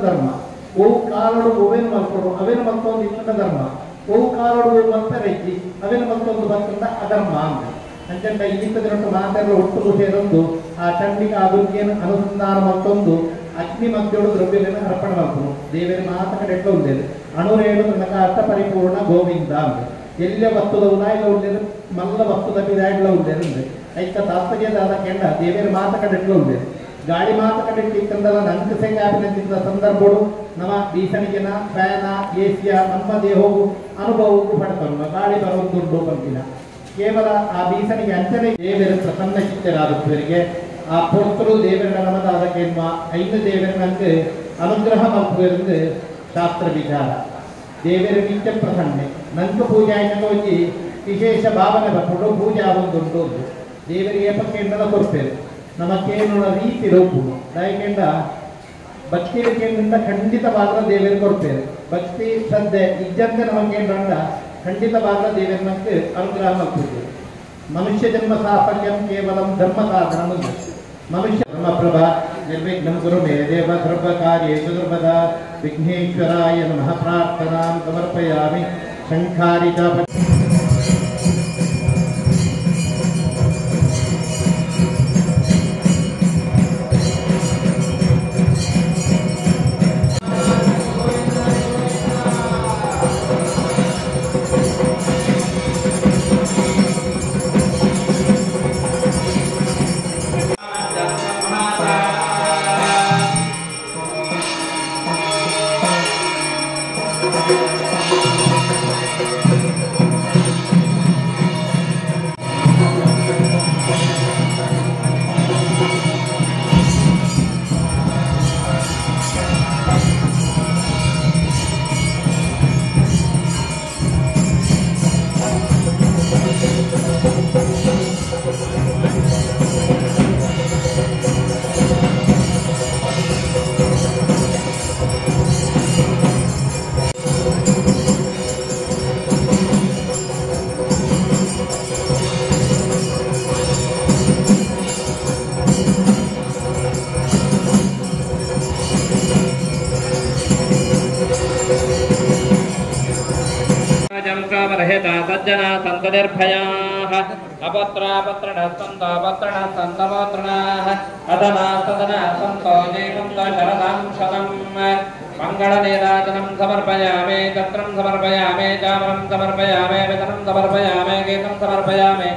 ಧರ್ಮ. ಓವು ಕಾಲೋಡು ಓವೇನು ಮಲ್ಕೊಡು ಅವೇನು ಮತ್ತೊಂದು ಇನ್ನೊಂದು ಧರ್ಮ. ಓವು ಕಾಲೋಡು ಓವು ಅಂತ ರೈತಿ ಅವೇನು ಮತ್ತೊಂದು ಬಂದ ಅಧರ್ಮ ಅಂತ ಅಂಚಂಡ ಈತದಿನೊಟ್ಟು ಮಾತೆಲ್ಲ ಒಟ್ಟು ಸೇರೊಂದು ಆ ಚಂಡಿಗೆ ಆ ದುರ್ಗೆಯನ್ನು ಅನುಸಂಧಾನ ಮತ್ತೊಂದು ಅಗ್ನಿ ಮಧ್ಯೊಳು ದ್ರವ್ಯಗಳನ್ನು ಅರ್ಪಣೆ ಮಾಡ್ಕೊಂಡು ದೇವರ ಮಾತ ಕಡೆ ಎಟ್ಲ ಉಂಡೇದು ಅಣುರೇಳು ನನಗ ಅರ್ಥ ಪರಿಪೂರ್ಣ ಗೋವಿಂದ ಅಂತ ಎಲ್ಲ ವಸ್ತುದ ಉದಾಯಿಲ ಉಂಡೇದು ಮಲ್ಲ ವಸ್ತುದ ಬಿದಾಯಿಲ ಉಂಡೇದು ಐಕ ತಾತ್ಪರ್ಯದಾದ ಕೆಂಡ ದೇವರ ಮಾತ ಕಡೆ ಎಟ್ಲ ಉಂಡೇದು ಗಾಳಿ ಮಾತ ಕಡೆ ಇಟ್ಟಂದಲ್ಲ ನಂಗೆ ಸಂಗಾಪಿನ ಸಂದರ್ಭಗಳು ನಮ್ಮ ಬೀಸಣಿಗೆನ ಫ್ಯಾನ ಎಸಿಯ ನಮ್ಮ ದೇಹವು ಅನುಭವಕ್ಕೂ ಪಡ್ತಾರ ಗಾಳಿ ಬರೋದುಂಟು ಬಂದಿಲ್ಲ ಕೇವಲ ಆ ಬೀಸಣಿಗೆ ಅಂಚನೆ ದೇವರ ಪ್ರಸನ್ನ ಚಿತ್ತರಾದವರಿಗೆ ಆ ಪೊರ್ತರು ದೇವರ ನಮದಾದಕ್ಕೆ ಐದು ದೇವರ ನಂಗೆ ಅನುಗ್ರಹ ಮಲ್ಪುವಿருந்து ಶಾಸ್ತ್ರ ವಿಚಾರ ದೇವರ ನಿತ್ಯ ಪ್ರಸನ್ನೆ ನಂಗೆ ಪೂಜೆ ಆಯ್ತು ವಿಶೇಷ ಭಾವನೆ ಬರ್ಕೊಂಡು ಪೂಜೆ ಆಗುವುದುಂಟು ದೇವರಿಗೆ ಪಕ್ಕೆಂಡಲ ಕೊಡ್ತೇವೆ ನಮಗೇನು ರೀತಿ ರೂಪು ದಯಕೆಂಡ ಭಕ್ತಿ ವಿಕೆಂಡ ಖಂಡಿತವಾದ ದೇವರಿಗೆ ಕೊಡ್ತೇವೆ ಭಕ್ತಿ ಶ್ರದ್ಧೆ ಇಜ್ಜಂತೆ ನಮಗೇಂಡ ಖಂಡಿತವಾದ ದೇವರಕ್ಕೆ ಅನುಗ್ರಹ ಮಾಡ್ತಿದ್ದೇವೆ ಮನುಷ್ಯ ಜನ್ಮ ಸಾಫಲ್ಯಂ ಕೇವಲ ಧರ್ಮ ಸಾಧನ ಮನುಷ್ಯ ಧರ್ಮಪ್ರಭ ನಿರ್ವಿಘ್ನಂ ಗುರು ಮೇ ದೇವ ಸರ್ವ ಕಾರ್ಯೇಷು ಸರ್ವದಾ ವಿಘ್ನೇಶ್ವರಾಯ ನಮಃ ಪ್ರಾರ್ಥನಾಂ ಸಮರ್ಪಯಾಮಿ ಶಂಖಾರಿಕ सज्जना संतनिर्भयाः अपत्रापत्रणः सन्तोपत्रणः सन्तवोत्रणः अदनाः सदनाः सन्तो जीवन्तो शरदां शतम् मङ्गलनीराजनं समर्पयामि छत्रं समर्पयामि चामरं समर्पयामि वितनं समर्पयामि गीतं समर्पयामि